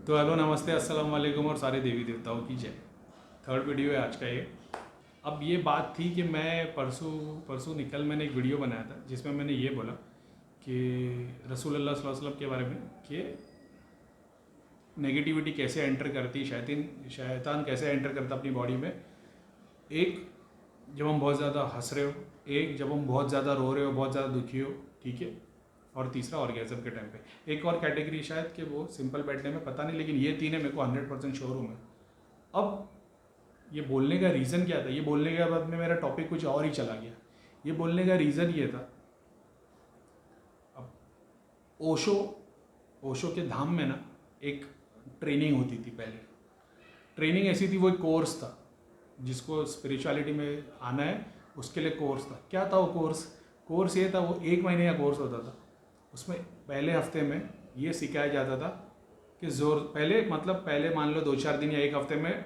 तो हेलो नमस्ते अस्सलाम वालेकुम और सारे देवी देवताओं की जय। थर्ड वीडियो है आज का ये। अब ये बात थी कि मैं परसों निकल मैंने एक वीडियो बनाया था जिसमें मैंने ये बोला कि रसूल अल्लाह सल्लल्लाहु अलैहि वसल्लम के बारे में कि नेगेटिविटी कैसे एंटर करती, शैतान कैसे एंटर करता अपनी बॉडी में। एक, जब हम बहुत ज़्यादा हंस रहे हो, एक जब हम बहुत ज़्यादा रो रहे हो, बहुत ज़्यादा दुखी हो, ठीक है, और तीसरा ऑर्गेज़म के टाइम पे। एक और कैटेगरी शायद कि वो सिंपल बैठने में, पता नहीं, लेकिन ये तीन है, मेरे को 100% श्योर हूँ मैं। अब ये बोलने का रीज़न क्या था? ये बोलने के बाद में मेरा टॉपिक कुछ और ही चला गया। ये बोलने का रीज़न ये था, अब ओशो के धाम में ना एक ट्रेनिंग होती थी पहले। ट्रेनिंग ऐसी थी, वो एक कोर्स था जिसको स्पिरिचुअलिटी में आना है उसके लिए कोर्स था। क्या था वो कोर्स ये था, वो 1 महीने का कोर्स होता था। उसमें पहले हफ्ते में ये सिखाया जाता था कि पहले मान लो 2-4 दिन या 1 हफ्ते में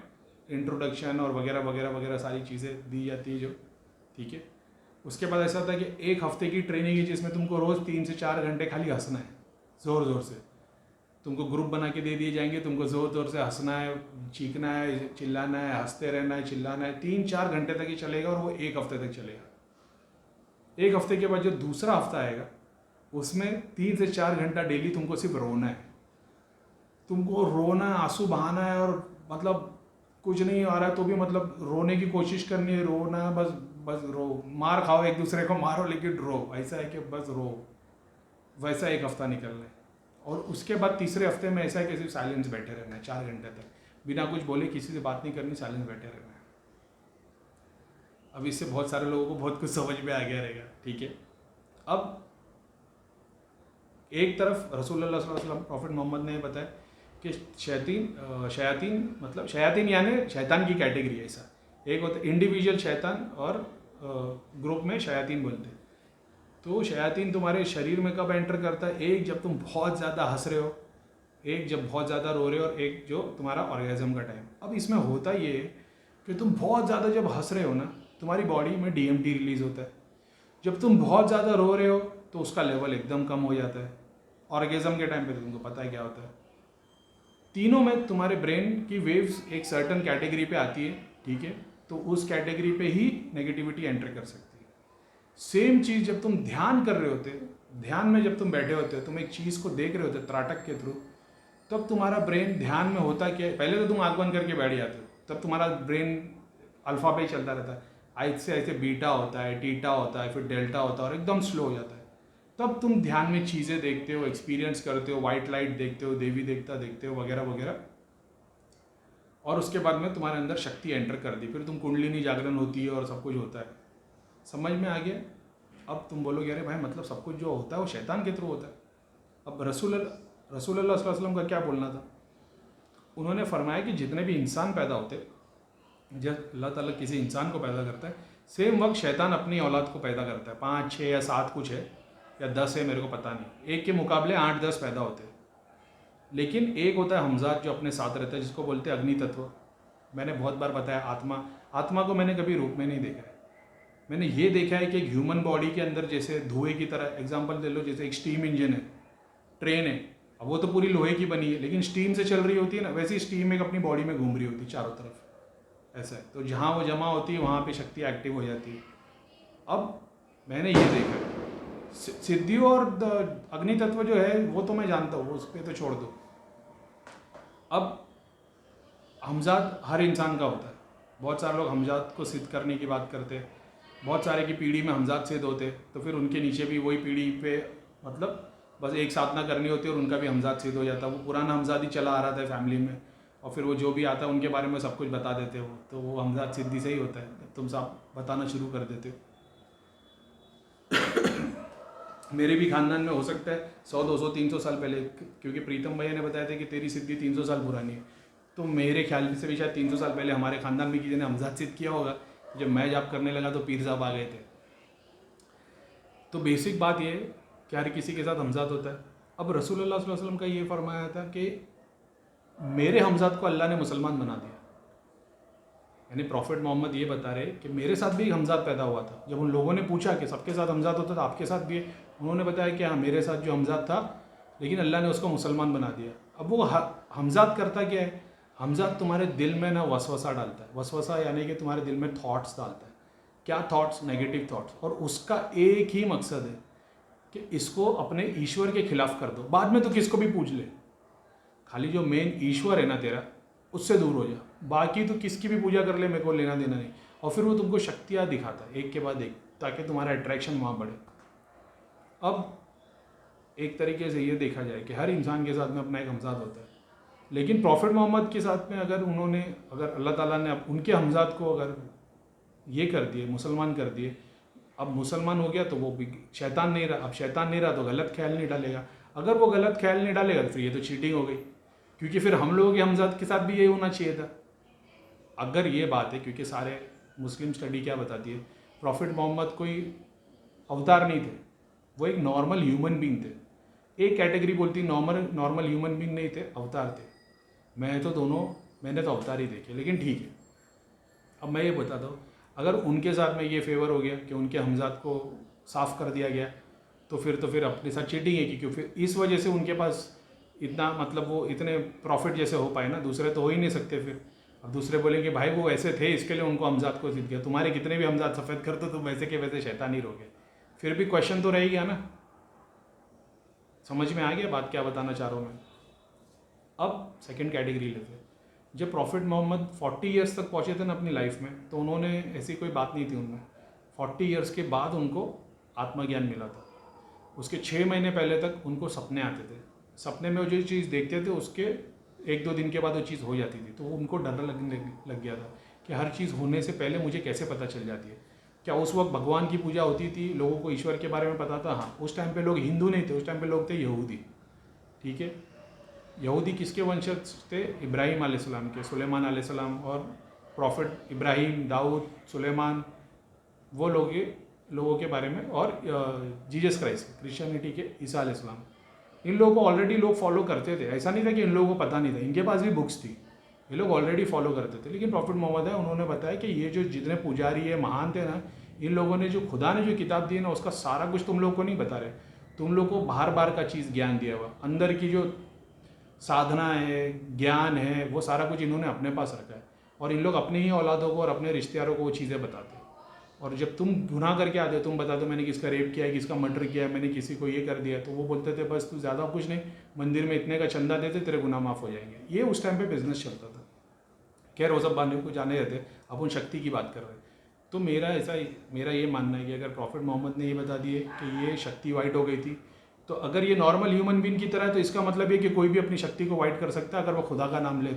इंट्रोडक्शन और वगैरह वगैरह वगैरह सारी चीज़ें दी जाती है जो, ठीक है। उसके बाद ऐसा होता है कि 1 हफ्ते की ट्रेनिंग है जिसमें तुमको रोज़ 3 से 4 घंटे खाली हंसना है, ज़ोर ज़ोर से। तुमको ग्रुप बना के दे दिए जाएंगे, तुमको ज़ोर ज़ोर से हंसना है, चीखना है, चिल्लाना है, हंसते रहना है, चिल्लाना है। 3-4 घंटे तक ही चलेगा और वो 1 हफ्ते तक चलेगा। 1 हफ्ते के बाद जो दूसरा हफ्ता आएगा उसमें 3 से 4 घंटा डेली तुमको सिर्फ रोना है। तुमको रोना, आंसू बहाना है, और मतलब कुछ नहीं आ रहा है तो भी मतलब रोने की कोशिश करनी है, रोना, बस बस रो, मार खाओ, एक दूसरे को मारो लेकिन रो। ऐसा है कि बस रो। वैसा 1 हफ्ता निकलना है। और उसके बाद तीसरे हफ्ते में ऐसा है कि सिर्फ साइलेंस बैठे रहना है 4 घंटे तक, बिना कुछ बोले, किसी से बात नहीं करनी, साइलेंस बैठे रहना है। अब इससे बहुत सारे लोगों को बहुत कुछ समझ में आ गया रहेगा, ठीक है। अब एक तरफ रसूलुल्लाह सल्लल्लाहु अलैहि वसल्लम, प्रॉफिट मोहम्मद ने बताया कि शयातीन यानी शैतान की कैटेगरी है। ऐसा एक होता है इंडिविजुअल शैतान और ग्रुप में शयातीन बोलते हैं। तो शयातीन तुम्हारे शरीर में कब एंटर करता है? एक, जब तुम बहुत ज़्यादा हंस रहे हो, एक जब बहुत ज़्यादा रो रहे हो, और एक जो तुम्हारा ऑर्गेज़म का टाइम। अब इसमें होता ये है कि तुम बहुत ज़्यादा जब हंस रहे हो ना, तुम्हारी बॉडी में DMT रिलीज़ होता है। जब तुम बहुत ज़्यादा रो रहे हो तो उसका लेवल एकदम कम हो जाता है। ऑर्गेज़म के टाइम पे तो तुमको पता है क्या होता है। तीनों में तुम्हारे ब्रेन की वेव्स एक सर्टन कैटेगरी पे आती है, ठीक है। तो उस कैटेगरी पे ही नेगेटिविटी एंटर कर सकती है। सेम चीज़ जब तुम ध्यान कर रहे होते, ध्यान में जब तुम बैठे होते हो, तुम एक चीज़ को देख रहे होते त्राटक के थ्रू, तब तुम्हारा ब्रेन ध्यान में होता क्या? पहले तो तुम आँख बंद करके बैठ जाते हो, तब तुम्हारा ब्रेन अल्फ़ा पे चलता रहता है। ऐसे ऐसे बीटा होता है, टीटा होता है, फिर डेल्टा होता है, और एकदम स्लो हो जाता है। तब तुम ध्यान में चीज़ें देखते हो, एक्सपीरियंस करते हो, वाइट लाइट देखते हो, देवी देवता देखते हो, वगैरह वगैरह। और उसके बाद में तुम्हारे अंदर शक्ति एंटर कर दी, फिर तुम कुंडलिनी जागरण होती है और सब कुछ होता है। समझ में आ गया? अब तुम बोलोगे अरे भाई, मतलब सब कुछ जो होता है वो शैतान के थ्रू होता है। अब रसूलुल्लाह सल्लल्लाहु अलैहि वसल्लम का क्या बोलना था? उन्होंने फरमाया कि जितने भी इंसान पैदा होते, जब अल्लाह ताला किसी इंसान को पैदा करता है, सेम वक्त शैतान अपनी औलाद को पैदा करता है। 5, 6 या 7 कुछ है, या 10 है, मेरे को पता नहीं। एक के मुकाबले 8-10 पैदा होते हैं। लेकिन एक होता है हमजाद जो अपने साथ रहता है, जिसको बोलते हैं अग्नि तत्व। मैंने बहुत बार बताया, आत्मा को मैंने कभी रूप में नहीं देखा है। मैंने ये देखा है कि एक ह्यूमन बॉडी के अंदर जैसे धुएं की तरह, एग्जांपल ले लो, जैसे एक स्टीम इंजन है, ट्रेन है। अब वो तो पूरी लोहे की बनी है, लेकिन स्टीम से चल रही होती है ना, वैसे ही स्टीम एक अपनी बॉडी में घूम रही होती है चारों तरफ। ऐसा है, तो जहाँ वो जमा होती है वहाँ पे शक्ति एक्टिव हो जाती है। अब मैंने ये देखा है, सिद्धि और अग्नि तत्व जो है वो तो मैं जानता हूँ, उस पर तो छोड़ दो। अब हमजाद हर इंसान का होता है। बहुत सारे लोग हमजाद को सिद्ध करने की बात करते हैं, बहुत सारे की पीढ़ी में हमजाद सिद्ध होते, तो फिर उनके नीचे भी वही पीढ़ी पे मतलब बस एक साधना करनी होती है और उनका भी हमजाद सिद्ध हो जाता है। वो पुराना हमजाद ही चला आ रहा था फैमिली में, और फिर वो जो भी आता है उनके बारे में सब कुछ बता देते हो, तो वो हमजाद सिद्धि से ही होता है। तुम सब बताना शुरू कर देते हो। मेरे भी खानदान में हो सकता है 100, 200, 300 साल पहले, क्योंकि प्रीतम भैया ने बताया था कि तेरी सिद्धि 300 साल पुरानी है, तो मेरे ख्याल से भी शायद 300 साल पहले हमारे खानदान में किसी ने हमजाद सिद्ध किया होगा। जब मैं जाप करने लगा तो पीर साहब आ गए थे। तो बेसिक बात ये है कि हर किसी के साथ हमजाद होता है। अब रसूलुल्लाह सल्लल्लाहु अलैहि वसल्लम का ये फरमाया था कि मेरे हमजाद को अल्लाह ने मुसलमान बना दिया। यानी प्रॉफिट मोहम्मद ये बता रहे कि मेरे साथ भी हमजाद पैदा हुआ था। जब उन लोगों ने पूछा कि सबके साथ हमजाद होता था, आपके साथ भी है? उन्होंने बताया कि हाँ, मेरे साथ जो हमजाद था, लेकिन अल्लाह ने उसको मुसलमान बना दिया। अब वो हमजाद करता क्या है, हमजाद तुम्हारे दिल में ना वसवसा डालता है। वसवसा यानी कि तुम्हारे दिल में थॉट्स डालता है। क्या थॉट्स? Negative thoughts. और उसका एक ही मकसद है कि इसको अपने ईश्वर के खिलाफ कर दो। बाद में तो किसको भी पूछ ले, खाली जो मेन ईश्वर है ना तेरा, उससे दूर हो जा। बाकी तो किसकी भी पूजा कर ले, मेरे को लेना देना नहीं। और फिर वो तुमको शक्तियाँ दिखाता है एक के बाद एक, ताकि तुम्हारा अट्रैक्शन वहाँ बढ़े। अब एक तरीके से ये देखा जाए कि हर इंसान के साथ में अपना एक हमजाद होता है, लेकिन प्रॉफिट मोहम्मद के साथ में अगर अल्लाह ताला ने उनके हमजाद को अगर ये कर दिए, मुसलमान कर दिए, अब मुसलमान हो गया तो वो भी शैतान नहीं रहा। अब शैतान नहीं रहा तो गलत ख्याल नहीं डालेगा। अगर वो गलत ख्याल नहीं डालेगा तो फिर ये तो चीटिंग हो गई, क्योंकि फिर हम लोगों के हमजाद के साथ भी यही होना चाहिए था। अगर ये बात है, क्योंकि सारे मुस्लिम स्टडी क्या बताती है, प्रॉफिट मोहम्मद कोई अवतार नहीं थे, वो एक नॉर्मल ह्यूमन बींग थे। एक कैटेगरी बोलती नॉर्मल ह्यूमन बींग नहीं थे, अवतार थे। मैंने तो अवतार ही देखे, लेकिन ठीक है। अब मैं ये बताता हूँ, अगर उनके साथ में ये फेवर हो गया कि उनके हमजाद को साफ़ कर दिया गया, तो फिर अपने साथ चीटिंग है, क्योंकि फिर इस वजह से उनके पास इतना, मतलब वो इतने प्रॉफिट जैसे हो पाए ना, दूसरे तो हो ही नहीं सकते। फिर अब दूसरे बोलेंगे भाई वो ऐसे थे, इसके लिए उनको हमजाद को जीत गया। तुम्हारे कितने भी हमजाद सफ़ेद कर दो, तुम वैसे के वैसे शैतान ही रहोगे। फिर भी क्वेश्चन तो रह गया ना। समझ में आ गया बात क्या बताना चाह रहा हूँ मैं? अब सेकंड कैटेगरी लेते हैं। जब प्रॉफिट मोहम्मद 40 ईयर्स तक पहुँचे थे ना अपनी लाइफ में, तो उन्होंने ऐसी कोई बात नहीं थी उनमें। 40 ईयर्स के बाद उनको आत्मज्ञान मिला था। उसके 6 महीने पहले तक उनको सपने आते थे। सपने में वो जो चीज़ देखते थे उसके 1-2 दिन के बाद वो चीज़ हो जाती थी, तो उनको डर लगने लग गया था कि हर चीज़ होने से पहले मुझे कैसे पता चल जाती है। क्या उस वक्त भगवान की पूजा होती थी, लोगों को ईश्वर के बारे में पता था? हाँ, उस टाइम पे लोग हिंदू नहीं थे, उस टाइम पे लोग थे यहूदी। ठीक है, यहूदी किसके वंशज थे? इब्राहिम अलैहिस्सलाम के, सुलेमान अलैहिस्सलाम। और प्रॉफिट इब्राहिम, दाऊद, सुलेमान, वो लोगों के बारे में। और जीसस क्राइस्ट, क्रिश्चियनिटी के ईसा अलैहिस्सलाम, इन लोगों को ऑलरेडी लोग फॉलो करते थे। ऐसा नहीं था कि इन लोगों को पता नहीं था, इनके पास भी बुक्स थी, ये लोग ऑलरेडी फॉलो करते थे। लेकिन प्रॉफिट मोहम्मद है, उन्होंने बताया कि ये जो जितने पुजारी है, महान थे ना, इन लोगों ने जो खुदा ने जो किताब दी है ना, उसका सारा कुछ तुम लोग को नहीं बता रहे। तुम लोग को बाहर बाहर का चीज़ ज्ञान दिया हुआ, अंदर की जो साधना है, ज्ञान है, वो सारा कुछ इन्होंने अपने पास रखा है। और इन लोग अपने ही औलादों को और अपने रिश्तेदारों को वो चीज़ें बताते हैं। और जब तुम गुनाह करके आते हो, तुम बता दो मैंने किसका रेप किया है, किसका मर्डर किया है, मैंने किसी को ये कर दिया है, तो वो बोलते थे बस तू ज़्यादा कुछ नहीं, मंदिर में इतने का चंदा देते, तेरे गुनाह माफ़ हो जाएंगे। ये उस टाइम पे बिजनेस चलता था। खैर वो सब बाने को जाने रहते, अपन शक्ति की बात कर रहे हैं। तो मेरा ये मानना है कि अगर प्रॉफिट मोहम्मद ने ये बता दिए कि ये शक्ति वाइट हो गई थी, तो अगर ये नॉर्मल ह्यूमन बीइंग की तरह है, तो इसका मतलब ये कि कोई भी अपनी शक्ति को वाइट कर सकता है अगर वो खुदा का नाम ले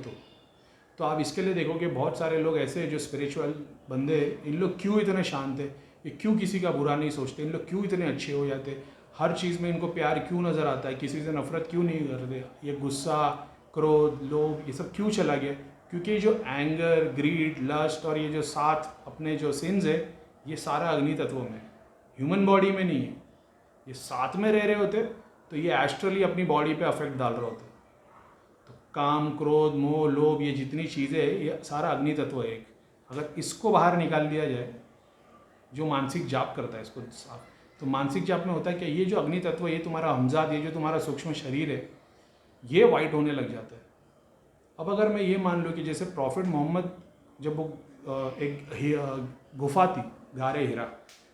तो आप इसके लिए देखो कि बहुत सारे लोग ऐसे हैं जो स्पिरिचुअल बंदे हैं, इन लोग क्यों इतने शांत है, ये क्यों किसी का बुरा नहीं सोचते, इन लोग क्यों इतने अच्छे हो जाते, हर चीज़ में इनको प्यार क्यों नज़र आता है, किसी से नफरत क्यों नहीं करते, ये गुस्सा, क्रोध, लोभ, ये सब क्यों चला गया? क्योंकि जो एंगर, ग्रीड, लस्ट और ये जो 7 अपने जो सिंस है, ये सारा अग्नि तत्वों में, ह्यूमन बॉडी में नहीं है। ये साथ में रह रहे होते तो ये एस्ट्रली अपनी बॉडी पे अफेक्ट डाल रहे होते। तो काम, क्रोध, मोह, लोभ, ये जितनी चीज़ें है, ये सारा अग्नि तत्व है एक। अगर इसको बाहर निकाल दिया जाए, जो मानसिक जाप करता है इसको साफ, तो मानसिक जाप में होता है कि ये जो अग्नि तत्व, ये तुम्हारा हमजाद, ये जो तुम्हारा सूक्ष्म शरीर है, ये वाइट होने लग जाता है। अब अगर मैं ये मान लूँ कि जैसे प्रॉफिट मोहम्मद जब वो एक गुफा थी गारे हिरा,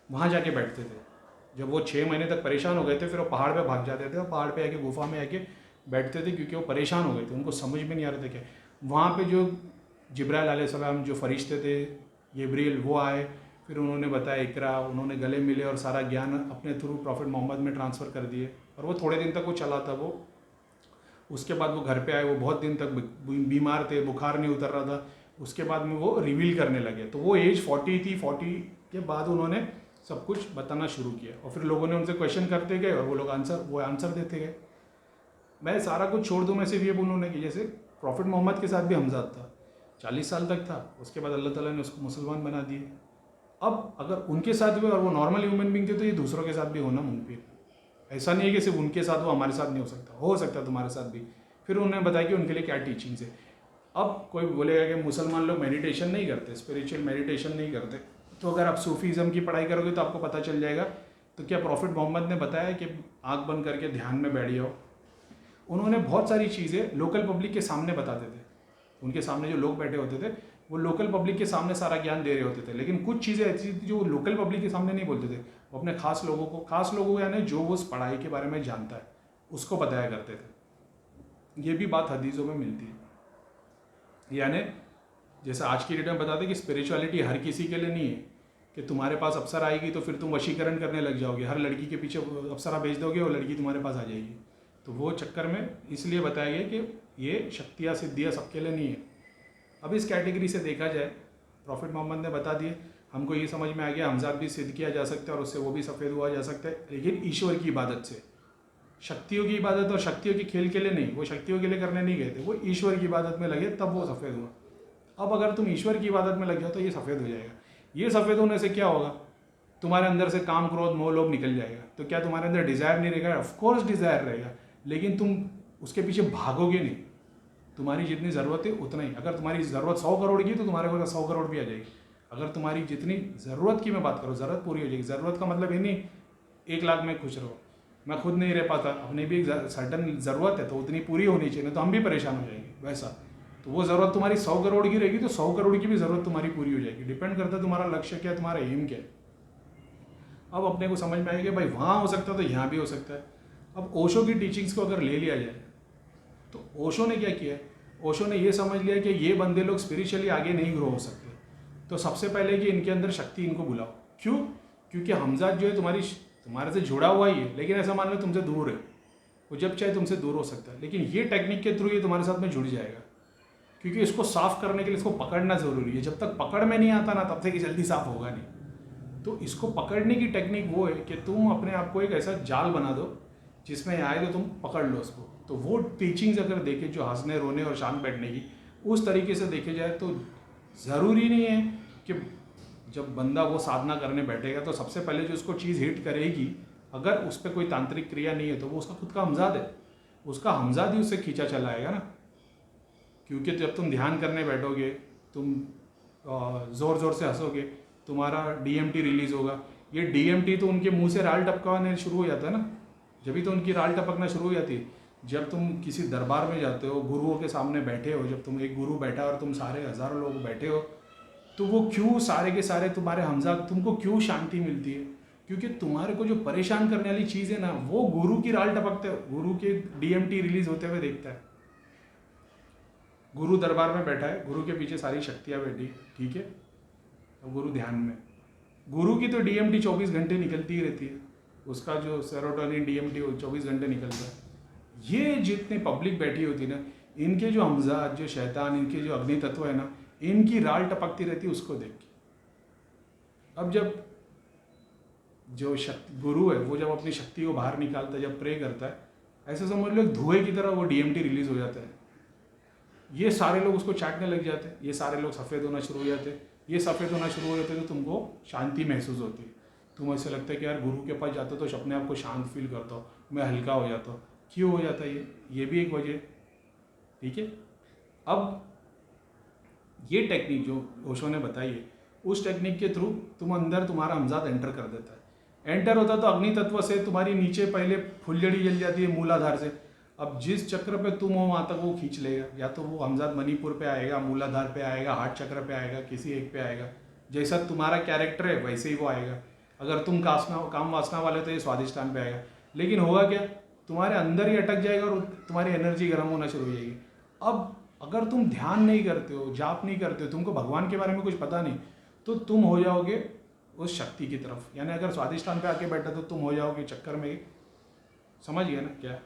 वहाँ जाके बैठते थे। जब वो 6 महीने तक परेशान हो गए थे, फिर वो पहाड़ पे भाग जाते थे और पहाड़ पे आके गुफा में आके बैठते थे, क्योंकि वो परेशान हो गए थे, उनको समझ में नहीं आ रहा था क्या। वहाँ पे जो जिब्राइल अलैहिस्सलाम, जो फरिश्ते थे, जिब्रील, वो आए, फिर उन्होंने बताया इकरा, उन्होंने गले मिले और सारा ज्ञान अपने थ्रू प्रॉफिट मोहम्मद में ट्रांसफ़र कर दिए। और वो थोड़े दिन तक वो चला था वो। उसके बाद वो घर पे आए, वो बहुत दिन तक बीमार थे, बुखार नहीं उतर रहा था। उसके बाद में वो रिवील करने लगे, तो वो एज 40 थी। 40 के बाद उन्होंने सब कुछ बताना शुरू किया, और फिर लोगों ने उनसे क्वेश्चन करते गए और वो लोग आंसर देते गए। मैं सारा कुछ छोड़ दूँ, मैं सिर्फ ये बोलूँ कि जैसे प्रॉफिट मोहम्मद के साथ भी हमजाद था, 40 साल तक था, उसके बाद अल्लाह ताला ने उसको मुसलमान बना दिए। अब अगर उनके साथ भी और वो नॉर्मल ह्यूमन बींग थे, तो ये दूसरों के साथ भी होना मुमकिन। ऐसा नहीं है कि सिर्फ उनके साथ हो, हमारे साथ नहीं हो सकता तुम्हारे साथ भी। फिर उन्होंने बताया कि उनके लिए क्या टीचिंग्स है। अब कोई बोलेगा कि मुसलमान लोग मेडिटेशन नहीं करते, स्पिरिचुअल मेडिटेशन नहीं करते, तो अगर आप सूफीज़म की पढ़ाई करोगे तो आपको पता चल जाएगा। तो क्या प्रॉफिट मोहम्मद ने बताया कि आँख बंद करके ध्यान में बैठ जाओ? उन्होंने बहुत सारी चीज़ें लोकल पब्लिक के सामने बताते थे। उनके सामने जो लोग बैठे होते थे वो लोकल पब्लिक के सामने सारा ज्ञान दे रहे होते थे, लेकिन कुछ चीज़ें ऐसी थी जो लोकल पब्लिक के सामने नहीं बोलते थे। वो अपने खास लोगों को यानी जो वो उस पढ़ाई के बारे में जानता है उसको बताया करते थे। ये भी बात हदीसों में मिलती है। यानी जैसे आज की डेट में बताते कि स्पिरिचुअलिटी हर किसी के लिए नहीं है कि तुम्हारे पास अप्सरा आएगी तो फिर तुम वशीकरण करने लग जाओगे, हर लड़की के पीछे अप्सरा भेज दोगे और लड़की तुम्हारे पास आ जाएगी। तो वो चक्कर में इसलिए बताया गया कि ये शक्तियाँ सिद्धियाँ सबके लिए नहीं है। अब इस कैटेगरी से देखा जाए, प्रॉफिट मोहम्मद ने बता दिए, हमको ये समझ में आ गया हमजाद भी सिद्ध किया जा सकता है और उससे वो भी सफ़ेद हुआ जा सकता है, लेकिन ईश्वर की इबादत से। शक्तियों की इबादत और शक्तियों के खेल के लिए नहीं, वो शक्तियों के लिए करने नहीं गए थे, वो ईश्वर की इबादत में लगे तब वो सफ़ेद हुआ। अब अगर तुम ईश्वर की इबादत में लग जाओ तो ये सफ़ेद हो जाएगा। ये सफ़ेद होने से क्या होगा, तुम्हारे अंदर से काम क्रोध मोह लोभ निकल जाएगा। तो क्या तुम्हारे अंदर डिज़ायर नहीं रहेगा? ऑफकोर्स डिज़ायर रहेगा, लेकिन तुम उसके पीछे भागोगे नहीं। तुम्हारी जितनी ज़रूरत है उतना ही। अगर तुम्हारी ज़रूरत 100 करोड़ की तो तुम्हारे पास 100 करोड़ भी आ जाएगी। अगर तुम्हारी जितनी ज़रूरत की मैं बात करूँ, ज़रूरत पूरी हो जाएगी। ज़रूरत का मतलब ये नहीं 1 लाख में खुश रहो, मैं खुद नहीं रह पाता, अपनी भी एक सर्टन ज़रूरत है तो उतनी पूरी होनी चाहिए, तो हम भी परेशान हो जाएंगे। वैसा तो वो ज़रूरत तुम्हारी 100 करोड़ की रहेगी तो 100 करोड़ की भी ज़रूरत तुम्हारी पूरी हो जाएगी। डिपेंड करता है तुम्हारा लक्ष्य क्या है, तुम्हारा एम क्या है। अब अपने को समझ में आएगा भाई वहाँ हो सकता है तो यहाँ भी हो सकता है। अब ओशो की टीचिंग्स को अगर ले लिया जाए तो ओशो ने क्या किया है, ओशो ने ये समझ लिया कि ये बंदे लोग स्पिरिचुअली आगे नहीं ग्रो हो सकते, तो सबसे पहले कि इनके अंदर शक्ति इनको बुलाओ। क्यों? क्योंकि हमजाद जो है तुम्हारे से जुड़ा हुआ ही है, लेकिन ऐसा मान लो तुमसे दूर है, वो जब चाहे तुमसे दूर हो सकता है, लेकिन ये टेक्निक के थ्रू ये तुम्हारे साथ में जुड़ जाएगा। क्योंकि इसको साफ करने के लिए इसको पकड़ना ज़रूरी है। जब तक पकड़ में नहीं आता ना तब तक ये जल्दी साफ होगा नहीं। तो इसको पकड़ने की टेक्निक वो है कि तुम अपने आप को एक ऐसा जाल बना दो जिसमें आए तो तुम पकड़ लो उसको। तो वो टीचिंग्स अगर देखे जो हंसने रोने और शांत बैठने की, उस तरीके से देखे जाए तो ज़रूरी नहीं है कि जब बंदा वो साधना करने बैठेगा तो सबसे पहले जो उसको चीज़ हिट करेगी, अगर उस पर कोई तांत्रिक क्रिया नहीं है तो वो उसका खुद का हमजाद है, उसका हमजाद ही उससे खींचा चला आएगा ना। क्योंकि जब तुम ध्यान करने बैठोगे, तुम ज़ोर ज़ोर से हंसोगे, तुम्हारा DMT रिलीज़ होगा। ये DMT तो उनके मुंह से राल टपकाने शुरू हो जाता है ना, जब भी तो उनकी राल टपकना शुरू हो जाती है। जब तुम किसी दरबार में जाते हो, गुरुओं के सामने बैठे हो, जब तुम एक गुरु बैठा और तुम सारे हज़ारों लोग बैठे हो, तो वो क्यों सारे के सारे तुम्हारे हमजाद, तुमको क्यों शांति मिलती है? क्योंकि तुम्हारे को जो परेशान करने वाली चीज़ है ना, वो गुरु की राल टपकते, गुरु के DMT रिलीज़ होते हुए देखता है। गुरु दरबार में बैठा है, गुरु के पीछे सारी शक्तियाँ बैठी, ठीक है, और गुरु ध्यान में। गुरु की तो DMT 24 घंटे निकलती ही रहती है, उसका जो सेरोटोनिन DMT 24 घंटे निकलता है। ये जितने पब्लिक बैठी होती है ना, इनके जो हमजाद, जो शैतान, इनके जो अग्नि तत्व है ना, इनकी राल टपकती रहती है उसको देख के। अब जब जो गुरु है वो जब अपनी शक्ति को बाहर निकालता है, जब प्रे करता है, ऐसे समझ लो धुएं की तरह वो DMT रिलीज हो जाता है। ये सारे लोग उसको चाटने लग जाते हैं, ये सारे लोग सफ़ेद होना शुरू हो जाते हैं। ये सफ़ेद होना शुरू हो जाते हैं तो तुमको शांति महसूस होती है। तुम्हें ऐसे लगता है कि यार गुरु के पास जाता तो अपने आप को शांत फील करता हूँ, मैं हल्का हो जाता हूँ। क्यों हो जाता है ये भी एक वजह है, ठीक है। अब ये टेक्निक जो ओशो ने बताई है, उस टेक्निक के थ्रू तुम अंदर तुम्हारा हमजाद एंटर कर देता है। एंटर होता तो अग्नि तत्व से तुम्हारी नीचे पहले फुलझड़ी जल जाती है मूलाधार से। अब जिस चक्र पे तुम हो वहाँ तक वो खींच लेगा, या तो वो हमजाद मणिपुर पे आएगा, मूलाधार पे आएगा, हार्ट चक्र पे आएगा, किसी एक पे आएगा। जैसा तुम्हारा कैरेक्टर है वैसे ही वो आएगा। अगर तुम काम वासना वाले तो ये स्वादिष्टान पे आएगा। लेकिन होगा क्या, तुम्हारे अंदर ही अटक जाएगा और तुम्हारी एनर्जी गर्म होना शुरू हो जाएगी। अब अगर तुम ध्यान नहीं करते हो, जाप नहीं करते हो, तुमको भगवान के बारे में कुछ पता नहीं, तो तुम हो जाओगे उस शक्ति की तरफ। यानी अगर स्वादिष्टान पे आके बैठा तो तुम हो जाओगे चक्कर में, समझ गए ना क्या,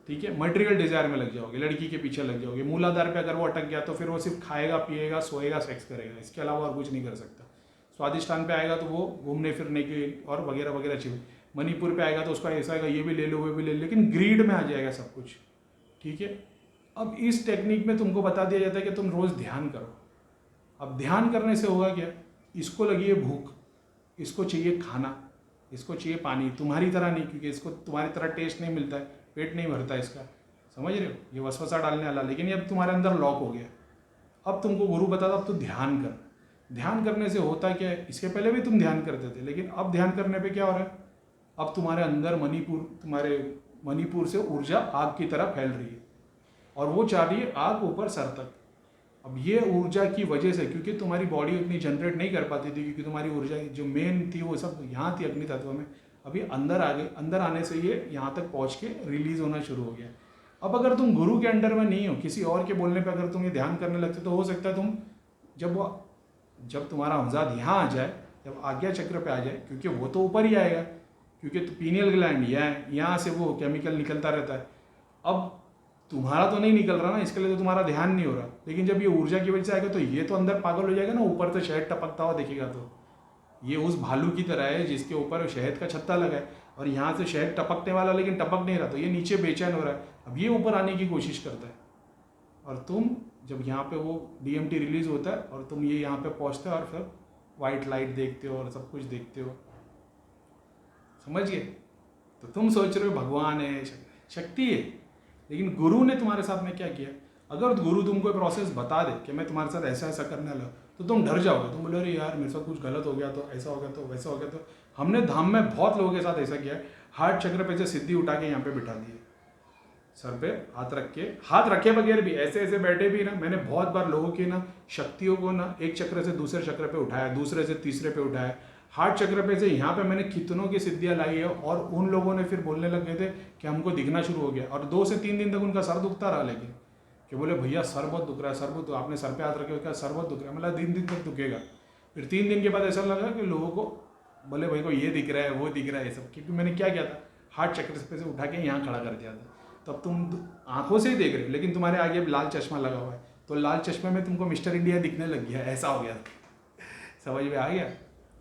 ठीक है। मटेरियल डिजायर में लग जाओगे, लड़की के पीछे लग जाओगे। मूलाधार पे अगर वो अटक गया तो फिर वो सिर्फ खाएगा, पिएगा, सोएगा, सेक्स करेगा, इसके अलावा और कुछ नहीं कर सकता। स्वादिष्टान पे आएगा तो वो घूमने फिरने की और वगैरह वगैरह चीज़। मणिपुर पे आएगा तो उसका ऐसा आएगा, ये भी ले लो, वो भी ले लो, लेकिन ग्रीड में आ जाएगा सब कुछ, ठीक है। अब इस टेक्निक में तुमको बता दिया जाता है कि तुम रोज़ ध्यान करो। अब ध्यान करने से होगा क्या, इसको लगी है भूख, इसको चाहिए खाना, इसको चाहिए पानी, तुम्हारी तरह नहीं, क्योंकि इसको तुम्हारी तरह टेस्ट नहीं मिलता है, पेट नहीं भरता इसका, समझ रहे हो, ये वसवसा डालने वाला। लेकिन ये अब तुम्हारे अंदर लॉक हो गया। अब तुमको गुरु बताता अब तो ध्यान कर। ध्यान करने से होता क्या है, इसके पहले भी तुम ध्यान करते थे, लेकिन अब ध्यान करने पे क्या हो रहा है, अब तुम्हारे अंदर मणिपुर, तुम्हारे मणिपुर से ऊर्जा आग की तरह फैल रही है और वो चाह रही है आग ऊपर सर तक। अब ये ऊर्जा की वजह से, क्योंकि तुम्हारी बॉडी उतनी जनरेट नहीं कर पाती थी, क्योंकि तुम्हारी ऊर्जा जो मेन थी वो सब यहाँ थी अग्नि तत्व में, अभी अंदर आ गई, अंदर आने से ये यहाँ तक पहुँच के रिलीज होना शुरू हो गया। अब अगर तुम गुरु के अंडर में नहीं हो, किसी और के बोलने पर अगर तुम ये ध्यान करने लगते तो हो सकता है तुम जब तुम्हारा हमजाद यहाँ आ जाए, जब आज्ञा चक्र पे आ जाए, क्योंकि वो तो ऊपर ही आएगा, क्योंकि तो पीनियल ग्लैंड यहाँ से वो केमिकल निकलता रहता है। अब तुम्हारा तो नहीं निकल रहा ना, इसके लिए तो तुम्हारा ध्यान नहीं हो रहा, लेकिन जब ये ऊर्जा की वजह से आएगा तो ये तो अंदर पागल हो जाएगा ना, ऊपर तो शहद टपकता हुआ दिखेगा। तो ये उस भालू की तरह है जिसके ऊपर शहद का छत्ता लगा है और यहाँ से शहद टपकने वाला लेकिन टपक नहीं रहा, तो ये नीचे बेचैन हो रहा है। अब ये ऊपर आने की कोशिश करता है और तुम जब यहाँ पे वो DMT रिलीज होता है और तुम ये यहाँ पे पहुँचते हो और फिर वाइट लाइट देखते हो और सब कुछ देखते हो, समझिए। तो तुम सोच रहे हो भगवान है, शक्ति है, लेकिन गुरु ने तुम्हारे साथ में क्या किया? अगर गुरु तुमको प्रोसेस बता दे कि मैं तुम्हारे साथ ऐसा ऐसा करने वाला हूँ, तो तुम डर जाओगे, तुम बोले अरे यार मेरे साथ कुछ गलत हो गया तो ऐसा हो गया तो वैसा हो गया। तो हमने धाम में बहुत लोगों के साथ ऐसा किया है, हार्ट चक्र पे से सिद्धि उठा के यहाँ पे बिठा दिए, सर पे हाथ रखे बगैर भी ऐसे ऐसे बैठे भी ना। मैंने बहुत बार लोगों की ना शक्तियों को ना एक चक्र से दूसरे चक्र पे उठाया, दूसरे से तीसरे पे उठाया, हार्ट चक्र पे से यहाँ पे मैंने कितनों की सिद्धियाँ लाई है। और उन लोगों ने फिर बोलने लग गए थे कि हमको दिखना शुरू हो गया, और 2 से 3 दिन तक उनका सर दुखता रहा, लेकिन कि बोले भैया सर बहुत दुख रहा है, सर बहुत, आपने सर पे हाथ रखे क्या सर बहुत दुख रहा है, मतलब 3 दिन तक दुखेगा। फिर 3 दिन के बाद ऐसा लगा कि लोगों को बोले भाई को ये दिख रहा है वो दिख रहा है ये सब, क्योंकि मैंने क्या किया था, हार्ट चक्र पे से उठा के यहाँ खड़ा कर दिया था। तो अब तुम आंखों से ही देख रहे हो, लेकिन तुम्हारे आगे लाल चश्मा लगा हुआ है, तो लाल चश्मे में तुमको मिस्टर इंडिया दिखने लग गया, ऐसा हो गया। समझ में आ गया?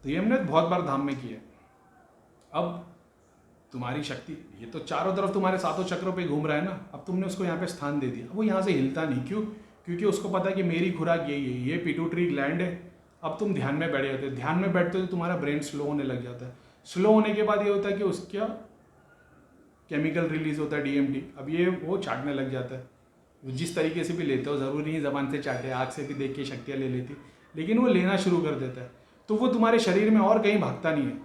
तो ये हमने बहुत बार धाम में किया। अब तुम्हारी शक्ति ये तो चारों तरफ तुम्हारे सातों चक्रों पे घूम रहा है ना, अब तुमने उसको यहाँ पे स्थान दे दिया, वो यहाँ से हिलता नहीं। क्यों? क्योंकि उसको पता है कि मेरी खुराक यही है, ये पिट्यूटरी ग्लैंड है। अब तुम ध्यान में बैठे होते हो, ध्यान में बैठते हो तो तुम्हारा ब्रेन स्लो होने लग जाता है। स्लो होने के बाद ये होता है कि उसका केमिकल रिलीज होता है DMT। अब ये वो चाटने लग जाता है, जिस तरीके से भी लेते हो, ज़रूरी नहीं ज़बान से चाटे, आँख से भी देख के शक्तियाँ ले लेती, लेकिन वो लेना शुरू कर देता है। तो वो तुम्हारे शरीर में और कहीं भागता नहीं है,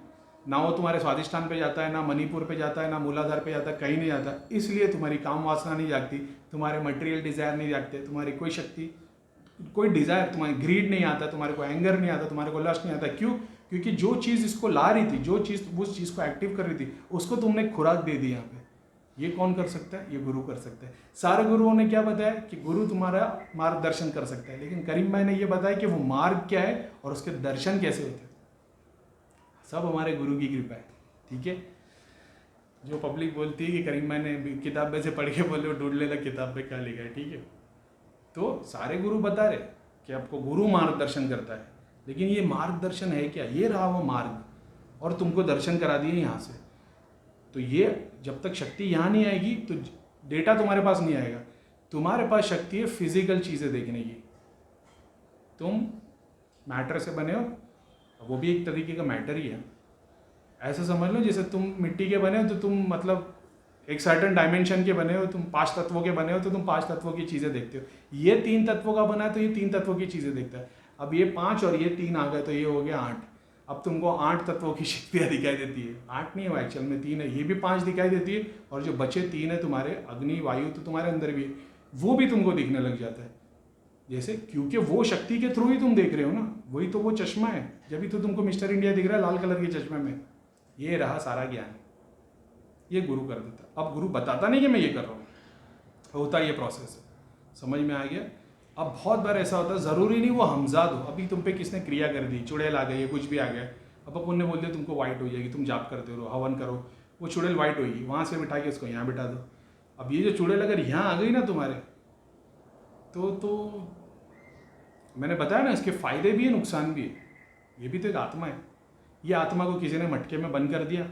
ना वो तुम्हारे स्वादिष्ठान पे जाता है, ना मणिपुर पे जाता है, ना मूलाधार पे जाता है, कहीं नहीं जाता। इसलिए तुम्हारी काम वासना नहीं जागती, तुम्हारे मटेरियल डिज़ायर नहीं जागते, तुम्हारी कोई शक्ति, कोई डिज़ायर, तुम्हारी ग्रीड नहीं आता, तुम्हारे को एंगर नहीं आता, तुम्हारे को लस्ट नहीं आता। क्यों? क्योंकि जो चीज़ इसको ला रही थी, जो चीज़ उस चीज़ को एक्टिव कर रही थी, उसको तुमने खुराक दे दी यहाँ पे। ये कौन कर सकता है? ये गुरु कर सकता है। सारे गुरुओं ने क्या बताया कि गुरु तुम्हारा मार्गदर्शन कर सकता है, लेकिन करीम भाई ने ये बताया कि वो मार्ग क्या है और उसके दर्शन कैसे होते हैं। सब हमारे गुरु की कृपा है, ठीक है। जो पब्लिक बोलती है कि करीम भाई ने किताब में से पढ़ के बोले वो ढूंढ लेना किताब में क्या लिखा है, ठीक है। तो सारे गुरु बता रहे कि आपको गुरु मार्गदर्शन करता है, लेकिन ये मार्गदर्शन है क्या? ये रहा वो मार्ग, और तुमको दर्शन करा दिए यहाँ से। तो ये जब तक शक्ति यहाँ नहीं आएगी तो डेटा तुम्हारे पास नहीं आएगा। तुम्हारे पास शक्ति है फिजिकल चीज़ें देखने की। तुम मैटर से बने हो, वो भी एक तरीके का मैटर ही है। ऐसा समझ लो जैसे तुम मिट्टी के बने हो तो तुम मतलब एक सर्टन डायमेंशन के बने हो, तुम 5 तत्वों के बने हो तो तुम 5 तत्वों की चीज़ें देखते हो। ये 3 तत्वों का बना है तो ये 3 तत्वों की चीज़ें देखता है। अब ये 5 और ये 3 आ गए तो ये हो गया 8। अब तुमको 8 तत्वों की शक्तियाँ दिखाई देती है। 8 नहीं है एक्चुअल में 3 है, ये भी 5 दिखाई देती है, और जो बचे 3 है तुम्हारे अग्नि वायु तो तुम्हारे अंदर भी है, वो भी तुमको दिखने लग जाता है। जैसे क्योंकि वो शक्ति के थ्रू ही तुम देख रहे हो ना, वही तो वो चश्मा है, जब तो तुमको मिस्टर इंडिया दिख रहा है लाल कलर के चश्मे में। ये रहा सारा ज्ञान, ये गुरु कर देता। अब गुरु बताता नहीं कि मैं ये कर रहा हूँ, होता ये प्रोसेस है। समझ में आ गया? अब बहुत बार ऐसा होता है, ज़रूरी नहीं वो हमजाद हो, अभी तुम पे किसने क्रिया कर दी, चुड़ैल आ गई है, कुछ भी आ गया, अब अपन ने बोल दिया तुमको वाइट हो जाएगी, तुम जाप करते रहो, हवन करो, वो चुड़ैल वाइट होगी, वहाँ से बिठा के उसको यहाँ बिठा दो। अब ये जो चुड़ैल अगर यहाँ आ गई ना तुम्हारे, तो मैंने बताया ना इसके फ़ायदे भी है नुकसान भी है। ये भी तो एक आत्मा है। ये आत्मा को किसी ने मटके में बंद कर दिया,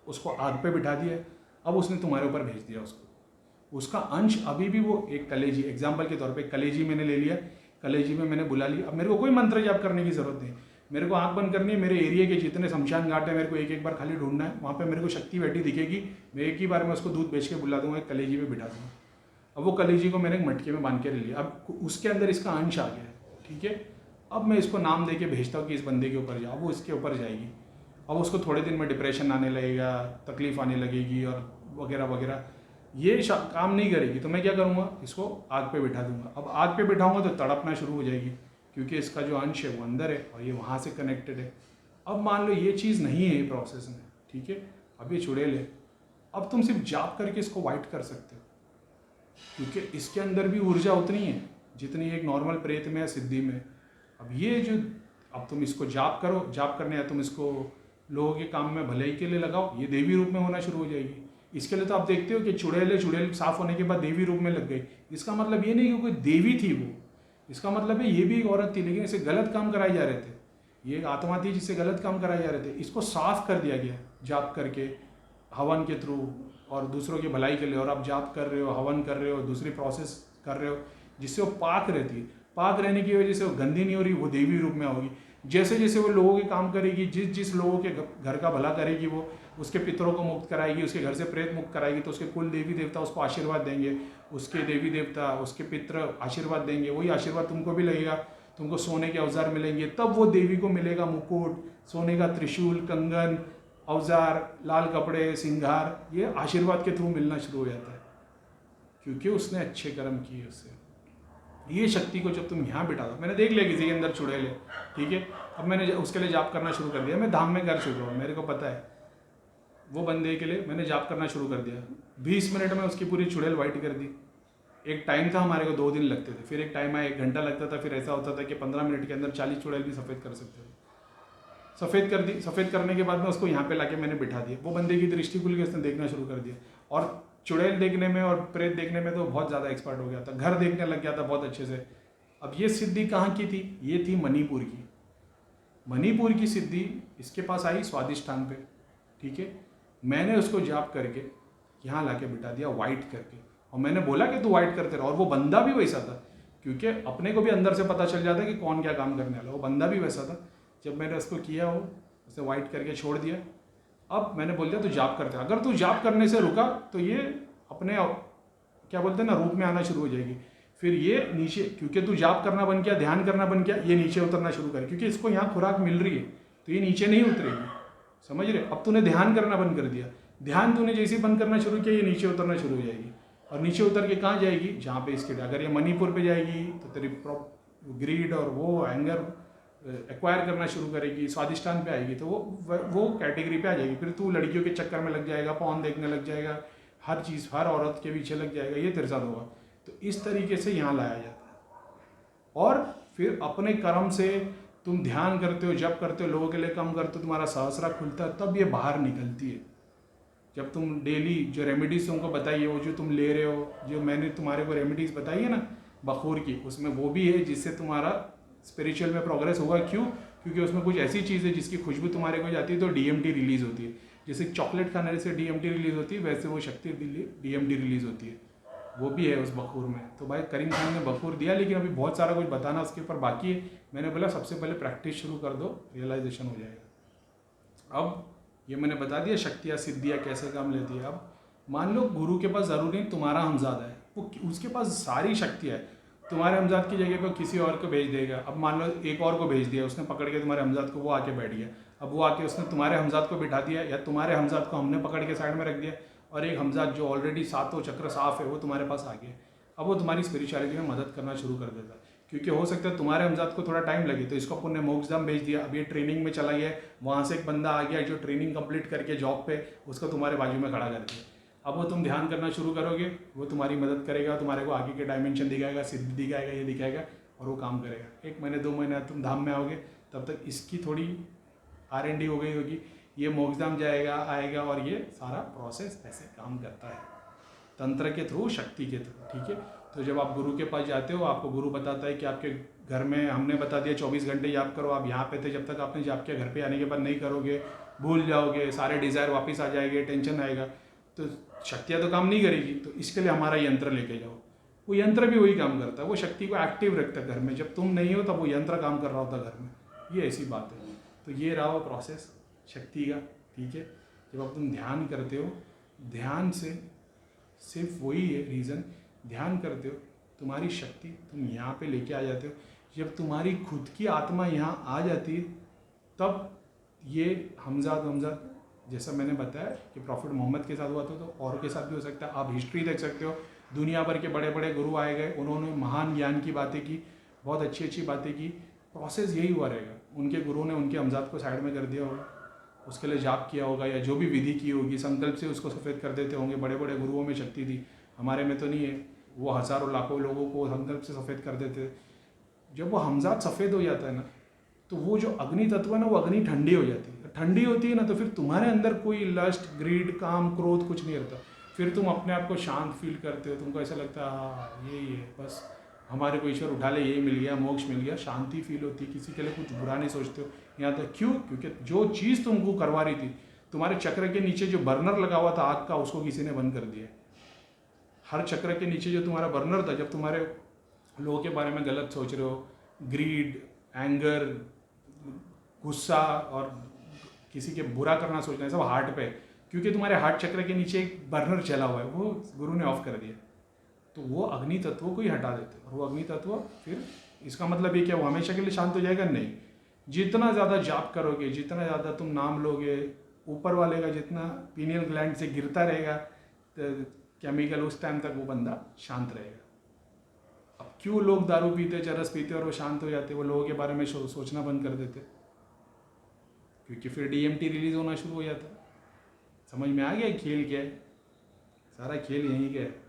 उसको आग पे बिठा दिया, अब उसने तुम्हारे ऊपर भेज दिया उसको। उसका अंश अभी भी वो एक कलेजी, एग्जाम्पल के तौर पे कलेजी मैंने ले लिया, कलेजी में मैंने बुला लिया। अब मेरे को कोई मंत्र जाप करने की ज़रूरत नहीं, मेरे को आँख बंद करनी है, मेरे एरिया के जितने शमशान घाट है मेरे को एक एक बार खाली ढूंढना है, वहाँ पे मेरे को शक्ति बैठी दिखेगी, मैं एक ही बार में उसको दूध बेच के बुला दूंगा, एक कलेजी में बिठा दूंगा। अब वो कलेजी को मैंने एक मटके में बांध के ले लिया, अब उसके अंदर इसका अंश आ गया है, ठीक है। अब मैं इसको नाम दे के भेजता हूँ कि इस बंदे के ऊपर जाओ, वो इसके ऊपर जाएगी। अब उसको थोड़े दिन में डिप्रेशन आने लगेगा, तकलीफ आने लगेगी, और वगैरह वगैरह, ये काम नहीं करेगी। तो मैं क्या करूँगा, इसको आग पे बिठा दूंगा। अब आग पे बिठाऊंगा तो तड़पना शुरू हो जाएगी, क्योंकि इसका जो अंश है वो अंदर है और ये वहाँ से कनेक्टेड है। अब मान लो ये चीज़ नहीं है प्रोसेस में, ठीक है, अब ये चुड़ैल है। अब तुम सिर्फ जाप करके इसको वाइट कर सकते हो, क्योंकि इसके अंदर भी ऊर्जा उतनी है जितनी एक नॉर्मल प्रेत में या सिद्धि में। अब ये जो, अब तुम इसको जाप करो, जाप करने या तुम इसको लोगों के काम में भलाई के लिए लगाओ, ये देवी रूप में होना शुरू हो जाएगी। इसके लिए तो आप देखते हो कि चुड़ैल साफ होने के बाद देवी रूप में लग गई। इसका मतलब ये नहीं कि कोई देवी थी वो, इसका मतलब है ये भी एक औरत थी, लेकिन इसे गलत काम कराए जा रहे थे। ये एक आत्मा थी जिससे गलत काम कराए जा रहे थे। इसको साफ कर दिया गया जाप करके, हवन के थ्रू, और दूसरों की भलाई के लिए। और आप जाप कर रहे हो, हवन कर रहे हो, दूसरी प्रोसेस कर रहे हो, जिससे वो पाक रहती है। पाक रहने की वजह से वो गंदी नहीं हो रही, वो देवी रूप में होगी। जैसे जैसे वो लोगों के काम करेगी, जिस जिस लोगों के घर का भला करेगी, वो उसके पितरों को मुक्त कराएगी, उसके घर से प्रेत मुक्त कराएगी, तो उसके कुल देवी देवता उसको आशीर्वाद देंगे, उसके देवी देवता, उसके पितर आशीर्वाद देंगे। वही आशीर्वाद तुमको भी लगेगा, तुमको सोने के औजार मिलेंगे, तब वो देवी को मिलेगा मुकुट, सोने का त्रिशूल, कंगन, औजार, लाल कपड़े, सिंगार। ये आशीर्वाद के थ्रू मिलना शुरू हो जाता है, क्योंकि उसने अच्छे कर्म किए उससे। ये शक्ति को जब तुम यहाँ बिठा दो, मैंने देख लिया किसी के अंदर चुड़ैल है, ठीक है, अब मैंने उसके लिए जाप करना शुरू कर दिया। मैं धाम में कर चुका हूँ, मेरे को पता है। वो बंदे के लिए मैंने जाप करना शुरू कर दिया, 20 मिनट में उसकी पूरी चुड़ैल वाइट कर दी। एक टाइम था हमारे को 2 दिन लगते थे, फिर एक टाइम आया 1 घंटा लगता था, फिर ऐसा होता था कि 15 मिनट के अंदर 40 चुड़ैल भी सफ़ेद कर सकते थे। सफ़ेद कर दी। सफ़ेद करने के बाद में उसको यहाँ पे लाके मैंने बिठा दिया। वो बंदे की दृष्टि खुल गई, उसने देखना शुरू कर दिया। और चुड़ैल देखने में और प्रेत देखने में तो बहुत ज़्यादा एक्सपर्ट हो गया था, घर देखने लग गया था बहुत अच्छे से। अब ये सिद्धि कहाँ की थी? ये थी मणिपुर की। मणिपुर की सिद्धि इसके पास आई स्वादिष्ठान पे, ठीक है। मैंने उसको जाप करके यहाँ लाके बिठा दिया वाइट करके, और मैंने बोला कि तू वाइट करते रहो। और वो बंदा भी वैसा था, क्योंकि अपने को भी अंदर से पता चल जाता है कि कौन क्या काम करने वाला। वो बंदा भी वैसा था। जब मैंने उसको किया, वो उसे वाइट करके छोड़ दिया। अब मैंने बोल दिया तू जाप करते, अगर तू जाप करने से रुका तो ये अपने क्या बोलते हैं ना, रूप में आना शुरू हो जाएगी। फिर ये नीचे, क्योंकि तू जाप करना बन गया, ध्यान करना बन गया, ये नीचे उतरना शुरू करे, क्योंकि इसको यहाँ खुराक मिल रही है, तो ये नीचे नहीं उतरेगी, समझ रहे। अब तूने ध्यान करना बंद कर दिया, ध्यान तूने जैसे ही बंद करना शुरू किया, ये नीचे उतरना शुरू हो जाएगी। और नीचे उतर के कहाँ जाएगी? जहाँ पे इसके, अगर ये मणिपुर पे जाएगी तो तेरी ग्रीड और वो एंगर एक्वायर करना शुरू करेगी। स्वादिष्ठान पे आएगी तो वो कैटेगरी पे आ जाएगी। फिर तू लड़कियों के चक्कर में लग जाएगा, पॉर्न देखने लग जाएगा, हर चीज़, हर औरत के पीछे लग जाएगा, ये तेरे साथ होगा। तो इस तरीके से यहाँ लाया जाता है। और फिर अपने कर्म से तुम ध्यान करते हो, जप करते हो, लोगों के लिए कम करते हो, तुम्हारा सहस्रा खुलता है, तब ये बाहर निकलती है। जब तुम डेली जो रेमेडीज तुमको बताई है, वो जो तुम ले रहे हो, जो मैंने तुम्हारे को रेमेडीज बताई है ना बखूर की, उसमें वो भी है जिससे तुम्हारा स्पिरिचुअल में प्रोग्रेस होगा। क्यों? क्योंकि उसमें कुछ ऐसी चीज़ है जिसकी खुशबू तुम्हारे को जाती है तो डीएमटी रिलीज होती है। जैसे चॉकलेट खाने से डीएमटी रिलीज होती है, वैसे वो शक्ति डीएमटी रिलीज होती है, वो भी है उस बखूर में। तो भाई करीम खान ने बखूर दिया, लेकिन अभी बहुत सारा कुछ बताना उसके ऊपर बाकी है। मैंने बोला सबसे पहले प्रैक्टिस शुरू कर दो, रियलाइजेशन हो जाएगा। अब ये मैंने बता दिया शक्तियाँ सिद्धियाँ कैसे काम लेती है। अब मान लो गुरु के पास ज़रूरी नहीं तुम्हारा हमजादा है, वो उसके पास सारी शक्तियाँ है, तुम्हारे हमजाद की जगह पर किसी और को भेज देगा। अब मान लो एक और को भेज दिया, उसने पकड़ के तुम्हारे हमजाद को, वो आके बैठ गया। अब वो आके उसने तुम्हारे हमजाद को बिठा दिया, या तुम्हारे हमजाद को हमने पकड़ के साइड में रख दिया, और एक हमजाद जो ऑलरेडी सातों चक्र साफ है वो तुम्हारे पास आ गया। अब वो तुम्हारी स्पिरिचुअलिटी में मदद करना शुरू कर देता है, क्योंकि हो सकता है तुम्हारे हमजाद को थोड़ा टाइम लगे, तो इसको अपन ने मोक्षधाम भेज दिया। अब ये ट्रेनिंग में चला गया, वहाँ से एक बंदा आ गया जो ट्रेनिंग कंप्लीट करके जॉब पे, उसको तुम्हारे बाजू में खड़ा कर दिया। अब वो तुम ध्यान करना शुरू करोगे, वो तुम्हारी मदद करेगा, तुम्हारे को आगे के डायमेंशन दिखाएगा, सिद्धि दिखाएगा, ये दिखाएगा, और वो काम करेगा। 1 महीने 2 महीने तुम धाम में आओगे, तब तक इसकी थोड़ी R&D हो गई होगी, ये मोक्षधाम जाएगा, आएगा, और ये सारा प्रोसेस ऐसे काम करता है, तंत्र के थ्रू, शक्ति के थ्रू, ठीक है। तो जब आप गुरु के पास जाते हो, आपको गुरु बताता है कि आपके घर में, हमने बता दिया 24 घंटे जाप करो, आप यहाँ पे थे, जब तक आपने जाप किया, घर पे आने के बाद नहीं करोगे, भूल जाओगे, सारे डिज़ायर वापस आ जाएंगे, टेंशन आएगा, तो शक्तियाँ तो काम नहीं करेगी। तो इसके लिए हमारा यंत्र लेके जाओ, वो यंत्र भी वही काम करता है, वो शक्ति को एक्टिव रखता है घर में। जब तुम नहीं हो तब वो यंत्र काम कर रहा होता घर में, ये ऐसी बात है। तो ये रहा वो प्रोसेस शक्ति का, ठीक है। जब आप तुम ध्यान करते हो, ध्यान से सिर्फ वही है रीज़न, ध्यान करते हो, तुम्हारी शक्ति तुम यहाँ पे लेके आ जाते हो। जब तुम्हारी खुद की आत्मा यहाँ आ जाती है, तब ये हमजाद जैसा मैंने बताया कि प्रॉफिट मोहम्मद के साथ हुआ था तो औरों के साथ भी हो सकता है। आप हिस्ट्री देख सकते हो, दुनिया भर के बड़े बड़े गुरु आए गए, उन्होंने महान ज्ञान की बातें की, बहुत अच्छी अच्छी बातें की। प्रोसेस यही हुआ रहेगा, उनके गुरु ने उनके हमजाद को साइड में कर दिया होगा, उसके लिए जाप किया होगा या जो भी विधि की होगी, संकल्प से उसको सफ़ेद कर देते होंगे। बड़े बड़े गुरुओं में शक्ति थी, हमारे में तो नहीं है। वो हज़ारों लाखों लोगों को संकल्प से सफ़ेद कर देते। जब वो हमजाद सफ़ेद हो जाता है ना, तो वो जो अग्नि तत्व है ना, वो अग्नि ठंडी हो जाती है। ठंडी होती है ना, तो फिर तुम्हारे अंदर कोई लस्ट, ग्रीड, काम, क्रोध कुछ नहीं रहता। फिर तुम अपने आप को शांत फील करते हो, तुमको ऐसा लगता है हाँ यही है, बस हमारे को ईश्वर उठा ले, यही मिल गया, मोक्ष मिल गया, शांति फील होती है। किसी के लिए कुछ बुरा नहीं सोचते हो। यहाँ तक क्यों? क्योंकि जो चीज़ तुमको करवा रही थी, तुम्हारे चक्र के नीचे जो बर्नर लगा हुआ था आग का, उसको किसी ने बंद कर दिया। हर चक्र के नीचे जो तुम्हारा बर्नर था, जब तुम्हारे लोगों के बारे में गलत सोच रहे हो, ग्रीड, एंगर, गुस्सा और किसी के बुरा करना सोचना है, सब हार्ट पे, क्योंकि तुम्हारे हार्ट चक्र के नीचे एक बर्नर चला हुआ है, वो गुरु ने ऑफ कर दिया। तो वो अग्नि तत्वों को ही हटा देते, और वो अग्नि तत्व फिर, इसका मतलब ये क्या वो हमेशा के लिए शांत हो जाएगा? नहीं। जितना ज़्यादा जाप करोगे, जितना ज़्यादा तुम नाम लोगे, ऊपर वाले का जितना पीनियल ग्लैंड से गिरता रहेगा तो केमिकल, उस टाइम तक वो बंदा शांत रहेगा। अब क्यों लोग दारू पीते, चरस पीते और वो शांत हो जाते, वो लोगों के बारे में सोचना बंद कर देते? क्योंकि फिर DMT रिलीज होना शुरू हो जाता है। समझ में आ गया खेल क्या है? सारा खेल यहीं का है।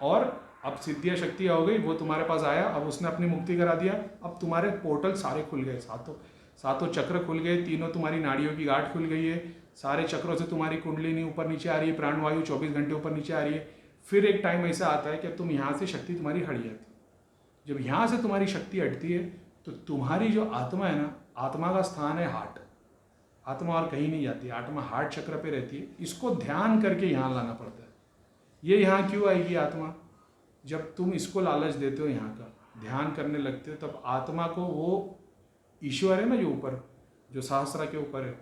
और अब सिद्धियाँ शक्तियाँ हो गई, वो तुम्हारे पास आया, अब उसने अपनी मुक्ति करा दिया, अब तुम्हारे पोर्टल सारे खुल गए, सातों चक्र खुल गए, तीनों तुम्हारी नाड़ियों की गांठ खुल गई है, सारे चक्रों से तुम्हारी कुंडलिनी ऊपर नीचे आ रही है, प्राणवायु 24 घंटे ऊपर नीचे आ रही है। फिर एक टाइम ऐसा आता है कि तुम यहाँ से शक्ति तुम्हारी हट जाती है। जब यहाँ से तुम्हारी शक्ति हटती है तो तुम्हारी जो आत्मा है ना, आत्मा का स्थान है हार्ट। आत्मा और कहीं नहीं जाती, आत्मा हार्ट चक्र पे रहती है। इसको ध्यान करके यहाँ लाना पड़ता है। ये यहाँ क्यों आएगी आत्मा? जब तुम इसको लालच देते हो, यहाँ का ध्यान करने लगते हो, तब आत्मा को वो ईश्वर है ना जो ऊपर, जो सहस्रा के ऊपर है,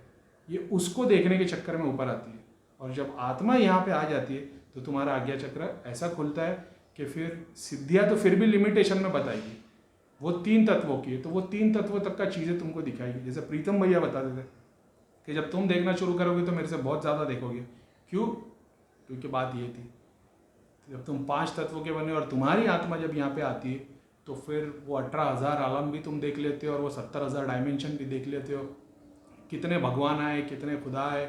ये उसको देखने के चक्कर में ऊपर आती है। और जब आत्मा यहाँ पे आ जाती है तो तुम्हारा आज्ञा चक्र ऐसा खुलता है कि फिर सिद्धियाँ तो फिर भी लिमिटेशन में बताएगी, वो 3 तत्वों की है, तो वो 3 तत्वों तक का चीज़ें तुमको दिखाएगी। जैसे प्रीतम भैया बताते थे कि जब तुम देखना शुरू करोगे तो मेरे से बहुत ज़्यादा देखोगे। क्यों? क्योंकि बात ये थी, जब तुम 5 तत्वों के बने और तुम्हारी आत्मा जब यहाँ पे आती है तो फिर वो 18,000 आलम भी तुम देख लेते हो और वो 70,000 डायमेंशन भी देख लेते हो। कितने भगवान आए, कितने खुदा है,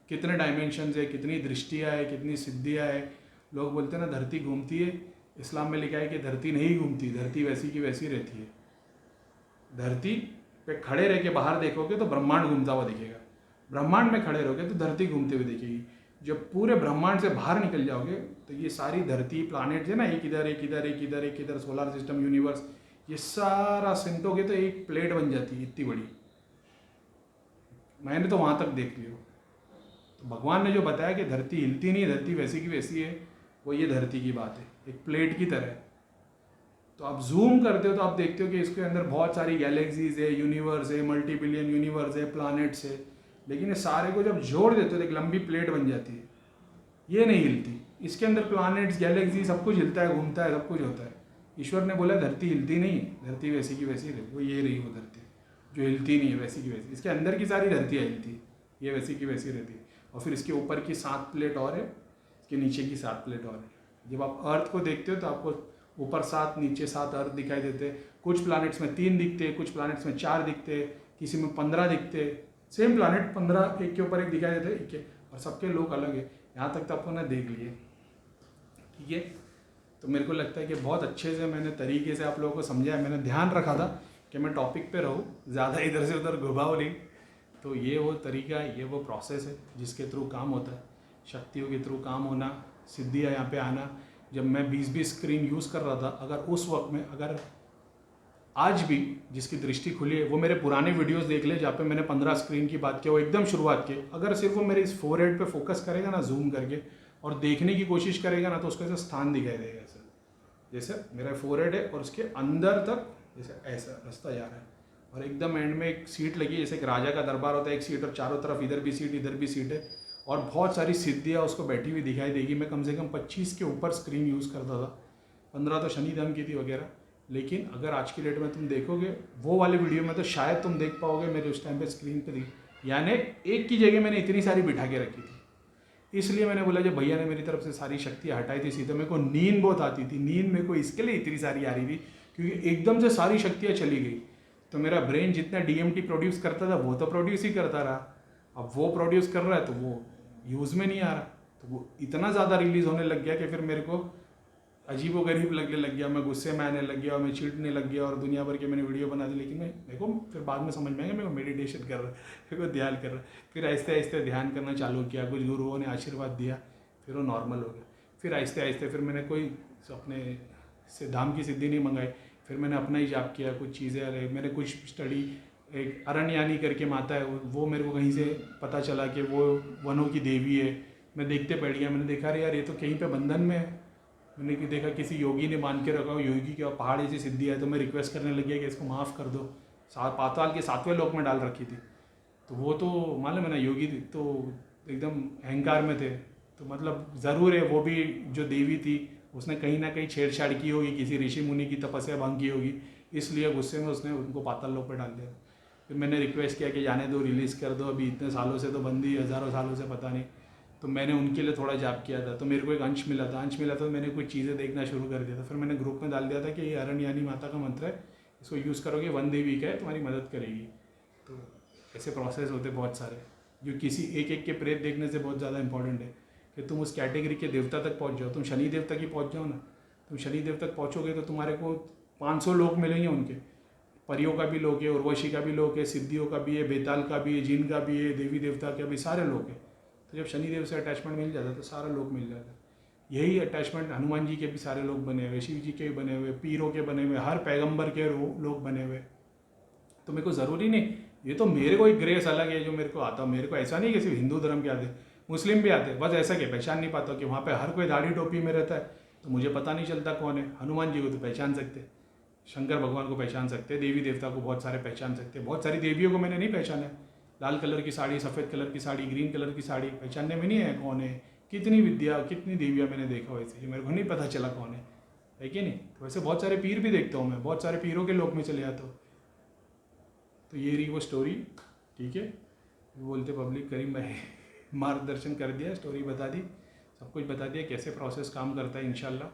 कितने डायमेंशन है, कितनी दृष्टियाँ है, कितनी सिद्धियाँ है। लोग बोलते हैं ना धरती घूमती है, इस्लाम में लिखा है कि धरती नहीं घूमती, धरती वैसी की वैसी रहती है। धरती पे खड़े रह के बाहर देखोगे तो ब्रह्मांड घूमता हुआ दिखेगा, ब्रह्मांड में खड़े रहोगे तो धरती घूमते हुए दिखेगी। जब पूरे ब्रह्मांड से बाहर निकल जाओगे तो ये सारी धरती, प्लैनेट्स है ना, एक इधर एक इधर एक इधर एक इधर, सोलर सिस्टम, यूनिवर्स, ये सारा सिमटोगे तो एक प्लेट बन जाती है इतनी बड़ी। मैंने तो वहाँ तक देख लिया। तो भगवान ने जो बताया कि धरती हिलती नहीं, धरती वैसी की वैसी है, वो ये धरती की बात है, एक प्लेट की तरह। तो आप जूम करते हो तो आप देखते हो कि इसके अंदर बहुत सारी गैलेक्सीज है, यूनिवर्स है, मल्टी बिलियन यूनिवर्स है, प्लैनेट्स है, लेकिन ये सारे को जब जोड़ देते हो तो एक लंबी प्लेट बन जाती है। ये नहीं हिलती, इसके अंदर प्लैनेट्स, गैलेक्सी सब कुछ हिलता है, घूमता है, सब कुछ होता है। ईश्वर ने बोला धरती हिलती नहीं, धरती वैसी की वैसी रही, वो ये रही वो धरती जो हिलती नहीं है, वैसी की वैसी। इसके अंदर की सारी धरतियाँ हिलती है, ये वैसी की वैसी रहती है। और फिर इसके ऊपर की 7 प्लेट और है, इसके नीचे की 7 प्लेट और है। जब आप अर्थ को देखते हो तो आपको ऊपर 7, नीचे 7 अर्थ दिखाई देते हैं। कुछ प्लैनेट्स में 3 दिखते हैं, कुछ प्लैनेट्स में 4 दिखते हैं, किसी में 15 दिखते हैं। सेम प्लैनेट 15 एक के ऊपर एक दिखाई देते हैं, एक के, और सबके लोग अलग है। यहाँ तक तो आपको ना देख लिए, ठीक है। तो मेरे को लगता है कि बहुत अच्छे से मैंने तरीके से आप लोगों को समझाया। मैंने ध्यान रखा था कि मैं टॉपिक पे रहूँ, ज़्यादा इधर से उधर घुमाऊँ नहीं। तो ये वो तरीका है, ये वो प्रोसेस है जिसके थ्रू काम होता है, शक्तियों के थ्रू काम होना, सिद्धियाँ यहाँ पे आना। जब मैं 20-20 स्क्रीन यूज़ कर रहा था, अगर उस वक्त में, अगर आज भी जिसकी दृष्टि खुली है वो मेरे पुराने वीडियोस देख ले जहाँ पे मैंने 15 स्क्रीन की बात की, वो एकदम शुरुआत की, अगर सिर्फ वो मेरे इस फोरहेड पे फोकस करेगा ना, जूम करके, और देखने की कोशिश करेगा ना, तो उसको ऐसा स्थान दिखाई देगा। ऐसा जैसे मेरा फोरहेड है और उसके अंदर तक जैसे ऐसा रास्ता जा रहा है, और एकदम एंड में एक सीट लगी, जैसे एक राजा का दरबार होता है, एक सीट, और चारों तरफ इधर भी सीट, इधर भी सीट है, और बहुत सारी सिद्धियाँ उसको बैठी हुई दिखाई देगी। मैं कम से कम 25 के ऊपर स्क्रीन यूज़ करता था, 15 तो शनि धन की थी वगैरह। लेकिन अगर आज की डेट में तुम देखोगे वो वाले वीडियो में, तो शायद तुम देख पाओगे मेरे उस टाइम पे स्क्रीन पे यानी एक की जगह मैंने इतनी सारी बिठा के रखी थी। इसलिए मैंने बोला जब भैया ने मेरी तरफ से सारी शक्तियाँ हटाई थी सीधे, मेरे को नींद बहुत आती थी। नींद मेरे को इसके लिए इतनी सारी आ रही थी क्योंकि एकदम से सारी शक्तियाँ चली गई। तो मेरा ब्रेन जितना DMT प्रोड्यूस करता था वो तो प्रोड्यूस ही करता रहा, अब वो प्रोड्यूस कर रहा है तो वो यूज़ में नहीं आ रहा। तो वो इतना ज़्यादा रिलीज़ होने लग गया कि फिर मेरे को अजीब व गरीब लगने लग गया, मैं गुस्से में आने लग गया और मैं चिढ़ने लग गया और दुनिया भर के मैंने वीडियो बना दी। लेकिन मेरे को फिर बाद में समझ में आया मेरे को मेडिटेशन कर रहा है, मेरे को ध्यान कर रहा है। फिर आहिस्ते आहिस्ते ध्यान करना चालू किया, कुछ गुरुओं ने आशीर्वाद दिया, फिर वो नॉर्मल हो गया। फिर आहिस्ते आहिस्ते फिर मैंने कोई अपने से धाम की सिद्धि नहीं मंगाई, फिर मैंने अपना ही जाप किया, कुछ चीज़ें मैंने कुछ स्टडी, एक अरण्यानी करके माता है वो मेरे को कहीं से पता चला कि वो वनों की देवी है। मैं देखते बैठ गया, मैंने देखा अरे यार ये तो कहीं पे बंधन में है। मैंने कि देखा किसी योगी ने मान के रखा हो, योगी के पहाड़ ऐसी सिद्धि है, तो मैं रिक्वेस्ट करने लग गया कि इसको माफ़ कर दो। पाताल के 7वें लोक में डाल रखी थी। तो वो तो मालूम है ना, योगी तो एकदम अहंकार में थे, तो मतलब ज़रूर है वो भी जो देवी थी उसने कहीं ना कहीं छेड़छाड़ की होगी, किसी ऋषि मुनि की तपस्या भंग की होगी, इसलिए गुस्से में उसने उनको पाताल लोक पर डाल दिया। फिर मैंने रिक्वेस्ट किया कि जाने दो, रिलीज़ कर दो, अभी इतने सालों से तो बंदी, हज़ारों सालों से पता नहीं। तो मैंने उनके लिए थोड़ा जाप किया था, तो मेरे को एक अंश मिला था, तो मैंने कुछ चीज़ें देखना शुरू कर दिया था। फिर मैंने ग्रुप में डाल दिया था कि ये अरण्यानी माता का मंत्र है, इसको यूज़ करोगे 1 देवी का है, तुम्हारी मदद करेगी। तो ऐसे प्रोसेस होते बहुत सारे, जो किसी एक एक के प्रेत देखने से बहुत ज़्यादा इंपॉर्टेंट है कि तुम उस कैटेगरी के देवता तक पहुँच जाओ। तुम शनि देव तक ही पहुँच जाओ ना, तुम शनि देव तक पहुँचोगे तो तुम्हारे को 500 लोक मिलेंगे उनके, परियों का भी लोक है, उर्वशी का भी लोक है, सिद्धियों का भी है, बेताल का भी है, जिन का भी है, देवी देवता का भी, सारे लोक है। तो जब शनिदेव से अटैचमेंट मिल जाता है तो सारा लोक मिल जाता है। यही अटैचमेंट हनुमान जी के भी सारे लोग बने हुए, शिव जी के भी बने हुए, पीरों के बने हुए, हर पैगंबर के लोग बने हुए। तो मेरे को ज़रूरी नहीं, ये तो मेरे को एक ग्रेस अलग है जो मेरे को आता। मेरे को ऐसा नहीं कि सिर्फ हिंदू धर्म के आते, मुस्लिम भी आते, बस ऐसा कि पहचान नहीं पाता कि वहाँ पे हर कोई दाढ़ी टोपी में रहता है, तो मुझे पता नहीं चलता कौन है। हनुमान जी को तो पहचान सकते, शंकर भगवान को पहचान सकते, देवी देवता को बहुत सारे पहचान सकते। बहुत सारी देवियों को मैंने नहीं पहचाना, लाल कलर की साड़ी, सफ़ेद कलर की साड़ी, ग्रीन कलर की साड़ी, पहचानने में नहीं है कौन है। कितनी विद्या, कितनी देवियाँ मैंने देखा वैसे, जो मेरे को नहीं पता चला कौन है कि नहीं। तो वैसे बहुत सारे पीर भी देखता हूँ मैं, बहुत सारे पीरों के लोक में चले जाता हूँ। तो ये रही वो स्टोरी, ठीक है। बोलते पब्लिक करीम भाई मार्गदर्शन कर दिया, स्टोरी बता दी, सब कुछ बता दिया कैसे प्रोसेस काम करता है। इंशाल्लाह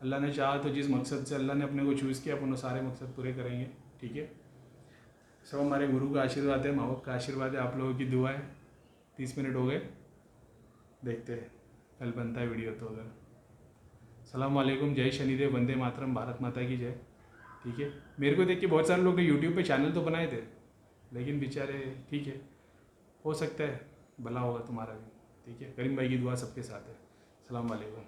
अल्लाह ने चाहा तो जिस मकसद से अल्लाह ने अपने को चूज़ किया अपन वो सारे मकसद पूरे करेंगे, ठीक है। सब हमारे गुरु का आशीर्वाद है, माँ बाप का आशीर्वाद है, आप लोगों की दुआ है। 30 मिनट हो गए, देखते हैं कल बनता है वीडियो तो अगर। सलाम वालेकुम, जय शनिदेव, वंदे मातरम, भारत माता की जय, ठीक है। मेरे को देख के बहुत सारे लोग ने यूट्यूब पे चैनल तो बनाए थे, लेकिन बेचारे, ठीक है, हो सकता है भला होगा तुम्हारा भी, ठीक है। करीम भाई की दुआ सबके साथ है। सलाम वालेकुम।